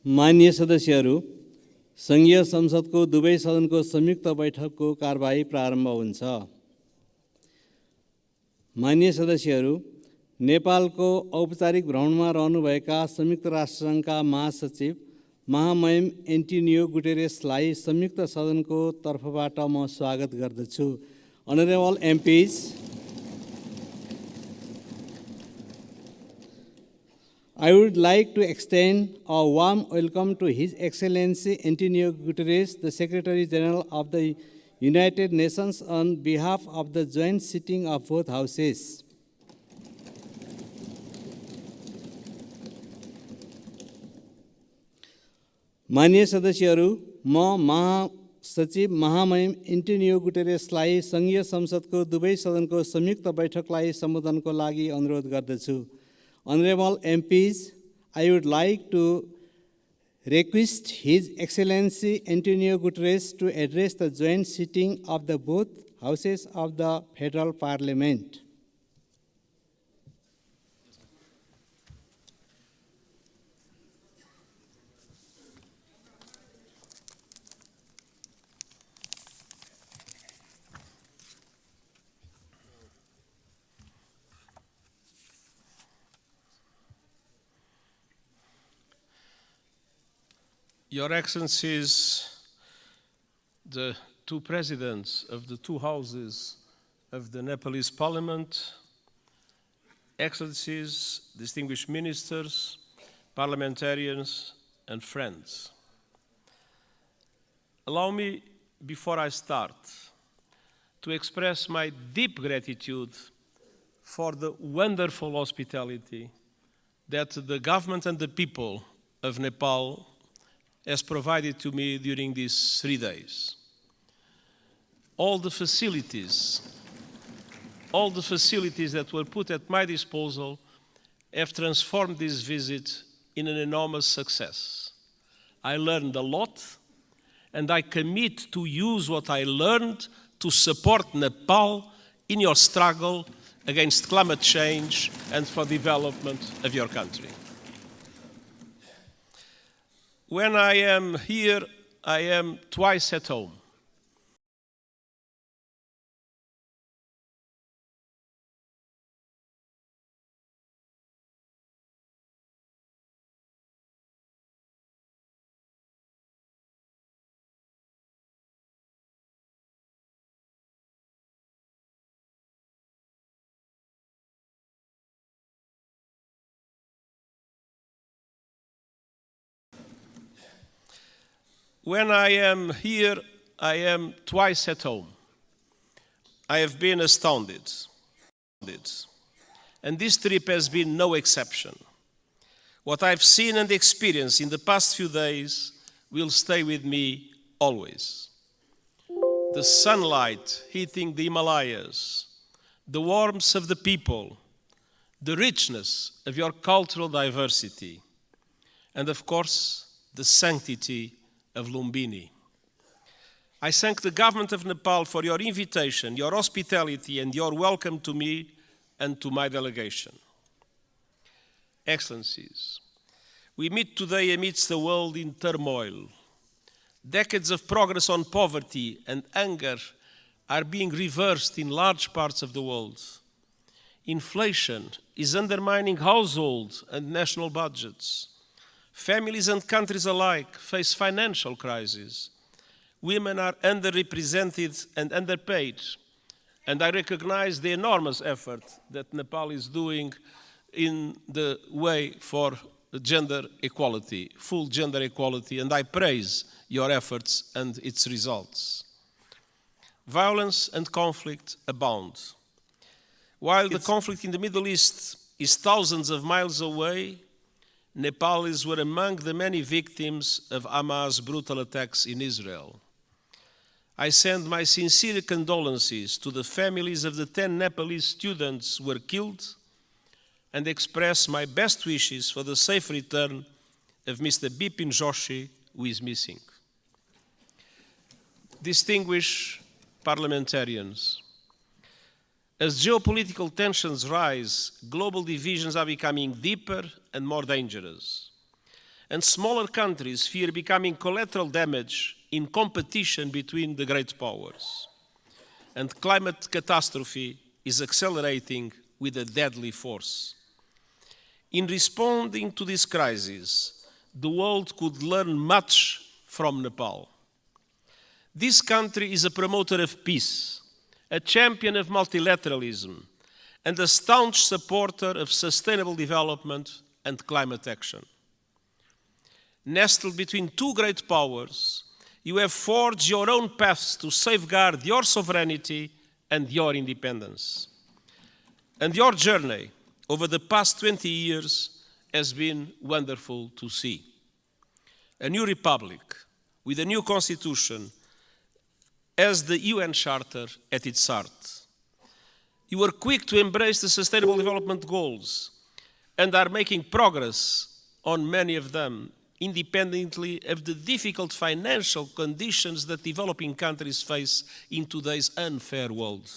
माननीय सदस्यहरू, सङ्घीय संसदको दुवै सदनको संयुक्त बैठकको कारबाही प्रारम्भ हुन्छ। माननीय सदस्यहरू, नेपालको औपचारिक भ्रमणमा रहनुभएका संयुक्त राष्ट्रसङ्घका महासचिव महामहिम एन्टोनियो गुटेरेसलाई संयुक्त सदनको तर्फबाट म स्वागत गर्दछु। Honorable MPs, I would like to extend a warm welcome to His Excellency Antonio Guterres, the Secretary General of the United Nations, on behalf of the joint sitting of both houses. माननीय सदस्यहरू, म महासचिव महामहिम Antonio गुटेरेसलाई सङ्घीय संसदको दुवै सदनको संयुक्त बैठकलाई सम्बोधनको लागि अनुरोध गर्दछु। Honorable MPs, I would like to request His Excellency Antonio Guterres to address the joint sitting of the both houses of the Federal Parliament. Your Excellencies, the two presidents of the two houses of the Nepalese Parliament, Excellencies, distinguished ministers, parliamentarians, and friends. Allow me, before I start, to express my deep gratitude for the wonderful hospitality that the government and the people of Nepal has provided to me during these 3 days. All the facilities that were put at my disposal have transformed this visit in an enormous success. I learned a lot, and I commit to use what I learned to support Nepal in your struggle against climate change and for development of your country. When I am here, I am twice at home. When I am here, I am twice at home. I have been astounded. And this trip has been no exception. What I've seen and experienced in the past few days will stay with me always. The sunlight hitting the Himalayas, the warmth of the people, the richness of your cultural diversity, and of course, the sanctity of Lumbini. I thank the government of Nepal for your invitation, your hospitality, and your welcome to me and to my delegation. Excellencies, we meet today amidst a world in turmoil. Decades of progress on poverty and hunger are being reversed in large parts of the world. Inflation is undermining household and national budgets. Families and countries alike face financial crises. Women are underrepresented and underpaid, and I recognize the enormous effort that Nepal is doing in the way for gender equality, full gender equality, and I praise your efforts and its results. Violence and conflict abound. While the conflict in the Middle East is thousands of miles away, Nepalis were among the many victims of Hamas' brutal attacks in Israel. I send my sincere condolences to the families of the 10 Nepalese students who were killed and express my best wishes for the safe return of Mr. Bipin Joshi, who is missing. Distinguished parliamentarians, As geopolitical tensions rise, global divisions are becoming deeper and more dangerous. And smaller countries fear becoming collateral damage in competition between the great powers. And climate catastrophe is accelerating with a deadly force. In responding to this crisis, the world could learn much from Nepal. This country is a promoter of peace, a champion of multilateralism, and a staunch supporter of sustainable development and climate action. Nestled between two great powers, you have forged your own paths to safeguard your sovereignty and your independence. And your journey over the past 20 years has been wonderful to see. A new republic with a new constitution as the UN Charter at its heart. You were quick to embrace the Sustainable Development Goals and are making progress on many of them, independently of the difficult financial conditions that developing countries face in today's unfair world.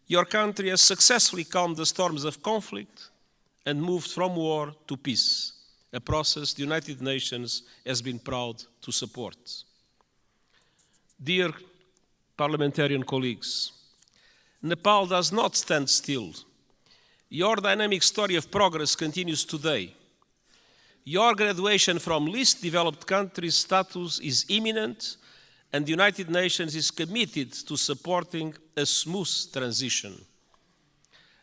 Your country has successfully calmed the storms of conflict and moved from war to peace, a process the United Nations has been proud to support. Dear parliamentarian colleagues, Nepal does not stand still. Your dynamic story of progress continues today. Your graduation from least developed countries status is imminent, and the United Nations is committed to supporting a smooth transition.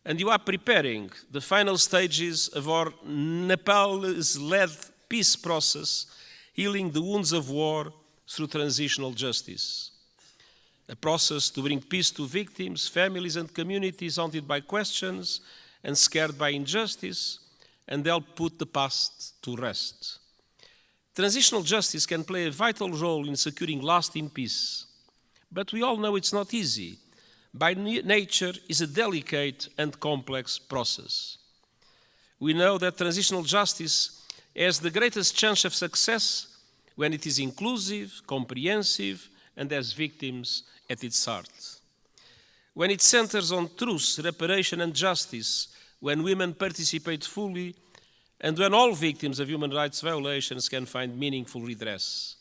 And you are preparing the final stages of our Nepalese-led peace process, healing the wounds of war through transitional justice. A process to bring peace to victims, families and communities haunted by questions and scared by injustice, and help put the past to rest. Transitional justice can play a vital role in securing lasting peace, but we all know it's not easy. By nature, it's a delicate and complex process. We know that transitional justice has the greatest chance of success when it is inclusive, comprehensive, and has victims at its heart. When it centers on truth, reparation, and justice, when women participate fully, and when all victims of human rights violations can find meaningful redress.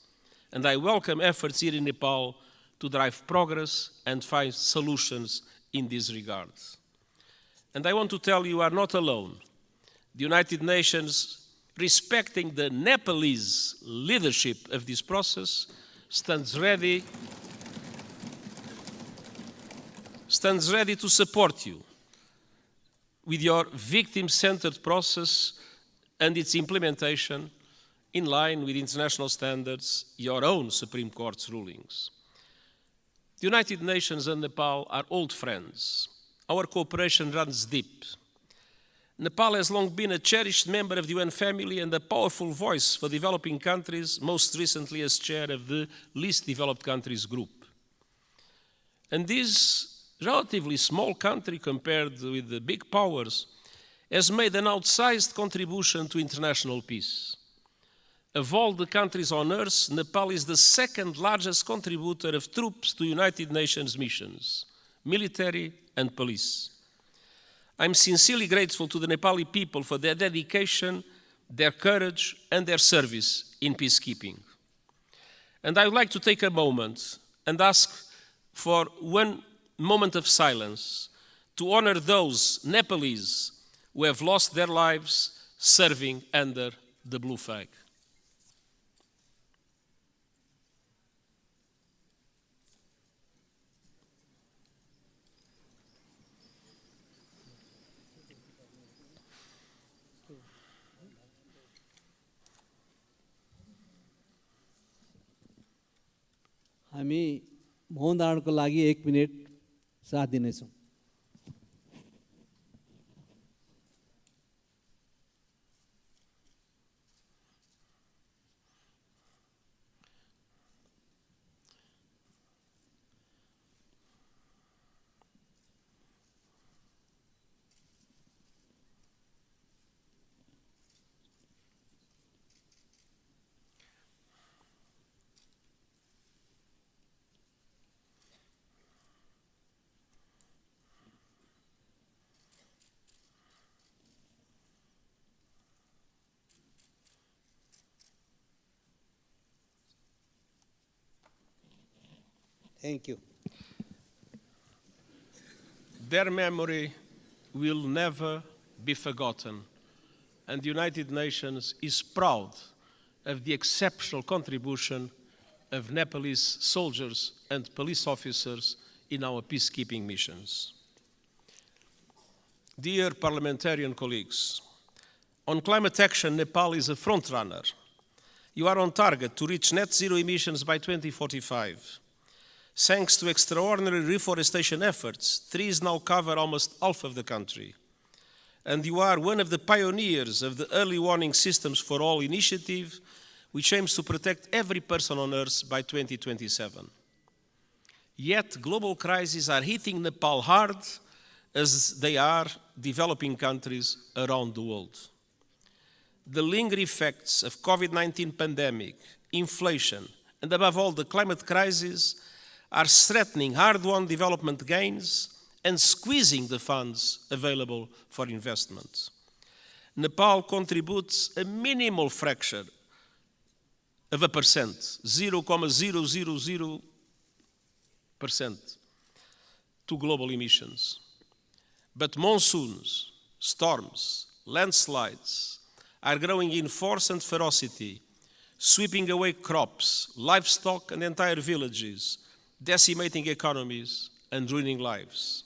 And I welcome efforts here in Nepal to drive progress and find solutions in this regard. And I want to tell you are not alone. The United Nations, respecting the Nepalese leadership of this process, stands ready to support you with your victim-centered process and its implementation in line with international standards, your own Supreme Court's rulings. The United Nations and Nepal are old friends. Our cooperation runs deep. Nepal has long been a cherished member of the UN family and a powerful voice for developing countries, most recently as chair of the Least Developed Countries Group. And this relatively small country compared with the big powers has made an outsized contribution to international peace. Of all the countries on earth, Nepal is the second largest contributor of troops to United Nations missions, military and police. I'm sincerely grateful to the Nepali people for their dedication, their courage, and their service in peacekeeping. And I would like to take a moment and ask for one moment of silence to honor those Nepalese who have lost their lives serving under the blue flag. हामी मौन धारणको लागि 1 minute साथ दिनेछौँ। Thank you. Their memory will never be forgotten, and the United Nations is proud of the exceptional contribution of Nepalese soldiers and police officers in our peacekeeping missions. Dear parliamentarian colleagues, on climate action, Nepal is a frontrunner. You are on target to reach net zero emissions by 2045. Thanks to extraordinary reforestation efforts, trees now cover almost half of the country. And you are one of the pioneers of the Early Warning Systems for All initiative, which aims to protect every person on Earth by 2027. Yet global crises are hitting Nepal hard, as they are developing countries around the world. The lingering effects of COVID-19 pandemic, inflation, and above all the climate crisis are threatening hard-won development gains and squeezing the funds available for investment. Nepal contributes a minimal fraction of a percent, 0.000%, to global emissions. But monsoons, storms, landslides are growing in force and ferocity, sweeping away crops, livestock, and entire villages, decimating economies and ruining lives.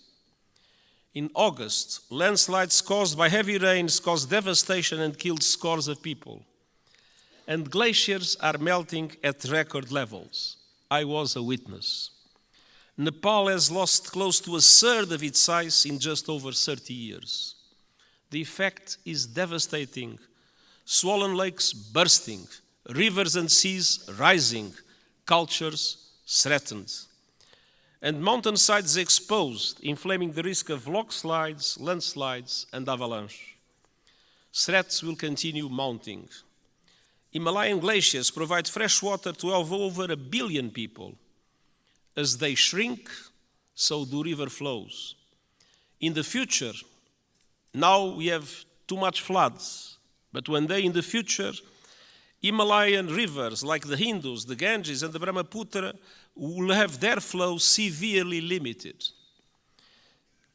In August, landslides caused by heavy rains caused devastation and killed scores of people. And glaciers are melting at record levels. I was a witness. Nepal has lost close to a third of its size in just over 30 years. The effect is devastating. Swollen lakes bursting, rivers and seas rising, cultures threatened, and mountainsides exposed, inflaming the risk of landslides, and avalanche. Threats will continue mounting. Himalayan glaciers provide fresh water to over 1 billion people. As they shrink, so do river flows. In the future, now we have too much floods, but one day in the future, Himalayan rivers like the Indus, the Ganges, and the Brahmaputra will have their flow severely limited.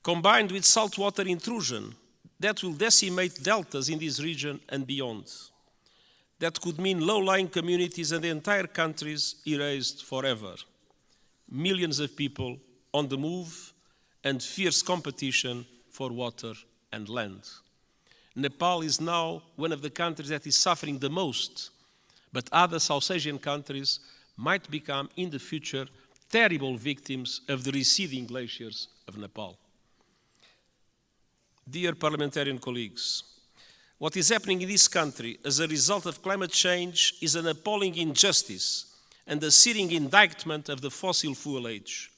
Combined with saltwater intrusion, that will decimate deltas in this region and beyond. That could mean low-lying communities and entire countries erased forever. Millions of people on the move and fierce competition for water and land. Nepal is now one of the countries that is suffering the most, but other South Asian countries might become in the future terrible victims of the receding glaciers of Nepal. Dear parliamentarian colleagues, what is happening in this country as a result of climate change is an appalling injustice and a searing indictment of the fossil fuel age.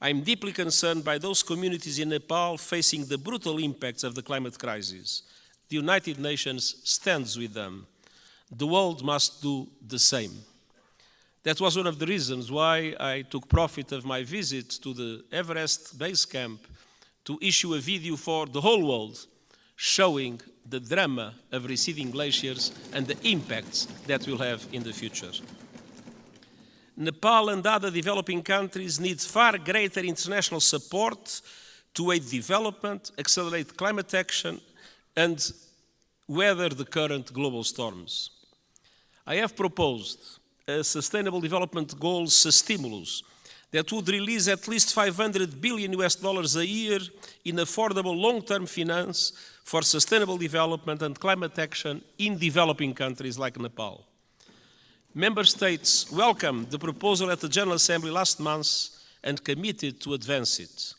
I am deeply concerned by those communities in Nepal facing the brutal impacts of the climate crisis. The United Nations stands with them. The world must do the same. That was one of the reasons why I took profit of my visit to the Everest base camp to issue a video for the whole world showing the drama of receding glaciers and the impacts that will have in the future. Nepal and other developing countries need far greater international support to aid development, accelerate climate action, and weather the current global storms. I have proposed a Sustainable Development Goals stimulus that would release at least $500 billion a year in affordable long-term finance for sustainable development and climate action in developing countries like Nepal. Member States welcomed the proposal at the General Assembly last month and committed to advance it.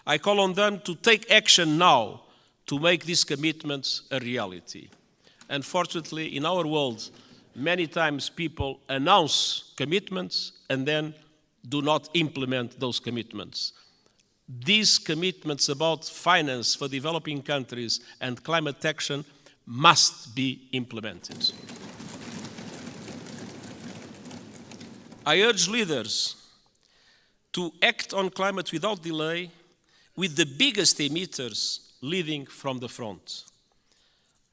I call on them to take action now to make these commitments a reality. Unfortunately, in our world, many times people announce commitments and then do not implement those commitments. These commitments about finance for developing countries and climate action must be implemented. I urge leaders to act on climate without delay, with the biggest emitters leading from the front.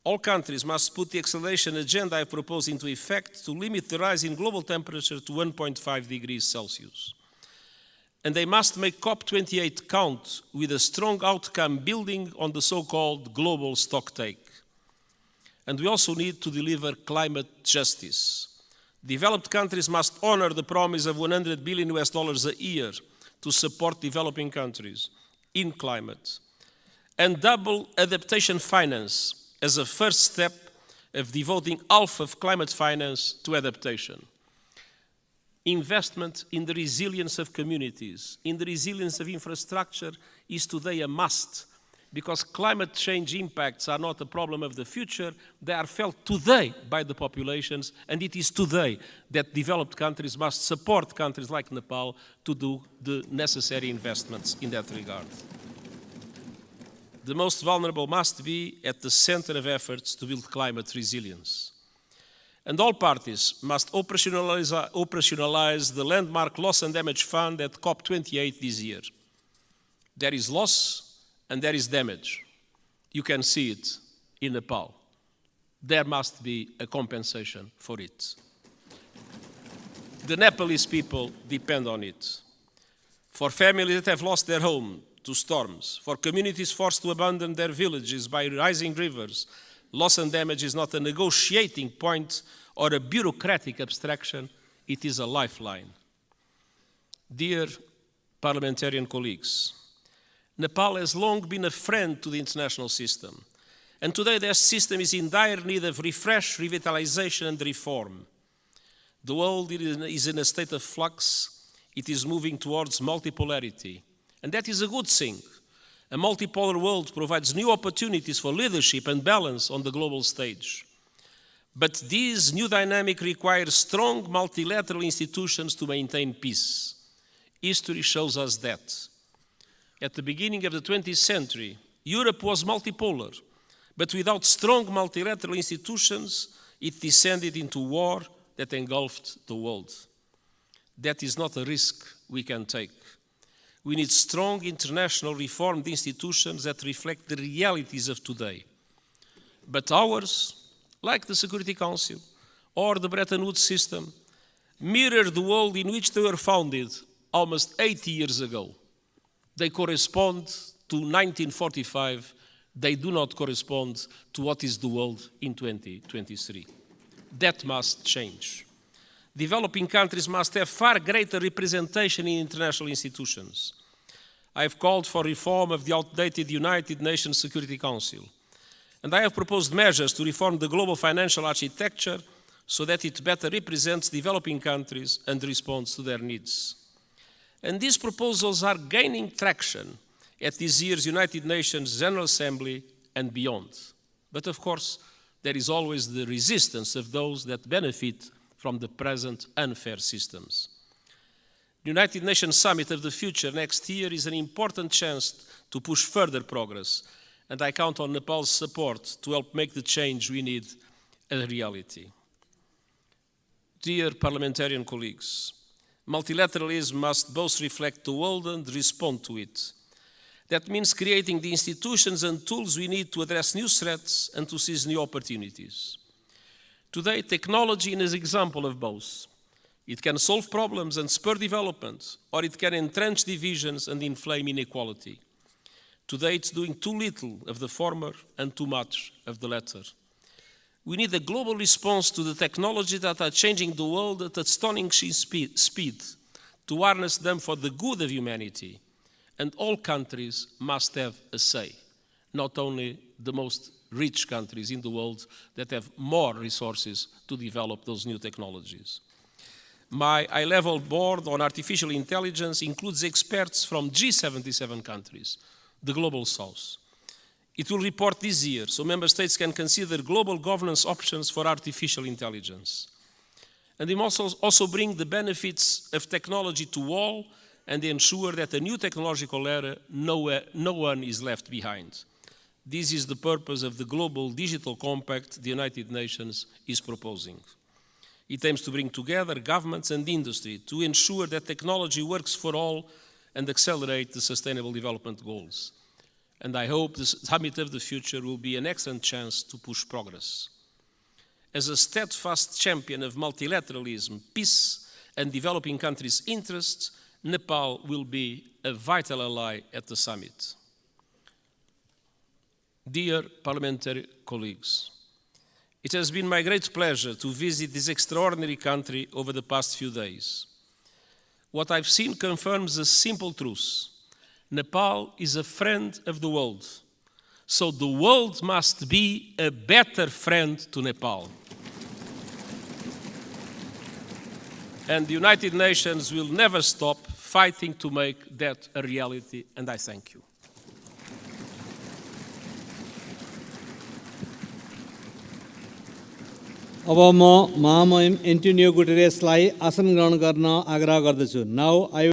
All countries must put the acceleration agenda I propose into effect to limit the rise in global temperature to 1.5 degrees Celsius. and they must make COP28 count with a strong outcome building on the so-called global stocktake. And we also need to deliver climate justice. Developed countries must honor the promise of $100 billion a year to support developing countries in climate, and double adaptation finance as a first step of devoting half of climate finance to adaptation. Investment in the resilience of communities, in the resilience of infrastructure is today a must, because climate change impacts are not a problem of the future, they are felt today by the populations, and it is today that developed countries must support countries like Nepal to do the necessary investments in that regard. The most vulnerable must be at the center of efforts to build climate resilience. And all parties must operationalize the landmark loss and damage fund at COP28 this year. There is loss and there is damage. You can see it in Nepal. There must be a compensation for it. The Nepalese people depend on it. For families that have lost their home to storms, for communities forced to abandon their villages by rising rivers, loss and damage is not a negotiating point or a bureaucratic abstraction, it is a lifeline. Dear parliamentarian colleagues, Nepal has long been a friend to the international system, and today their system is in dire need of refresh, revitalization and reform. The world is in a state of flux, it is moving towards multipolarity, and that is a good thing. A multipolar world provides new opportunities for leadership and balance on the global stage. But this new dynamic requires strong multilateral institutions to maintain peace. History shows us that. At the beginning of the 20th century, Europe was multipolar, but without strong multilateral institutions, it descended into war that engulfed the world. That is not a risk we can take. We need strong international reformed institutions that reflect the realities of today. But ours, like the Security Council or the Bretton Woods system, mirror the world in which they were founded almost 80 years ago. They correspond to 1945. They do not correspond to what is the world in 2023. That must change. Developing countries must have far greater representation in international institutions. I have called for reform of the outdated United Nations Security Council, and I have proposed measures to reform the global financial architecture so that it better represents developing countries and responds to their needs. And these proposals are gaining traction at this year's United Nations General Assembly and beyond. But of course, there is always the resistance of those that benefit from the present unfair systems. The United Nations Summit of the Future next year is an important chance to push further progress, and I count on Nepal's support to help make the change we need a reality. Dear parliamentarian colleagues, multilateralism must both reflect the world and respond to it. That means creating the institutions and tools we need to address new threats and to seize new opportunities. Today, technology is an example of both. It can solve problems and spur development, or it can entrench divisions and inflame inequality. Today, it's doing too little of the former and too much of the latter. We need a global response to the technologies that are changing the world at astonishing speed, to harness them for the good of humanity. And all countries must have a say, not only the most rich countries in the world that have more resources to develop those new technologies. My high-level board on artificial intelligence includes experts from G77 countries, the Global South. It will report this year, so member states can consider global governance options for artificial intelligence. And it must also bring the benefits of technology to all and ensure that a new technological era, no one is left behind. This is the purpose of the Global Digital Compact the United Nations is proposing. It aims to bring together governments and industry to ensure that technology works for all and accelerate the Sustainable Development Goals. And I hope the Summit of the Future will be an excellent chance to push progress. As a steadfast champion of multilateralism, peace, and developing countries' interests, Nepal will be a vital ally at the summit. Dear parliamentary colleagues, it has been my great pleasure to visit this extraordinary country over the past few days. What I've seen confirms a simple truth. Nepal is a friend of the world, so the world must be a better friend to Nepal. And the United Nations will never stop fighting to make that a reality, and I thank you. अब म महामहिम Antonio गुटेरेसलाई आसन ग्रहण गर्न आग्रह गर्दछु. Now I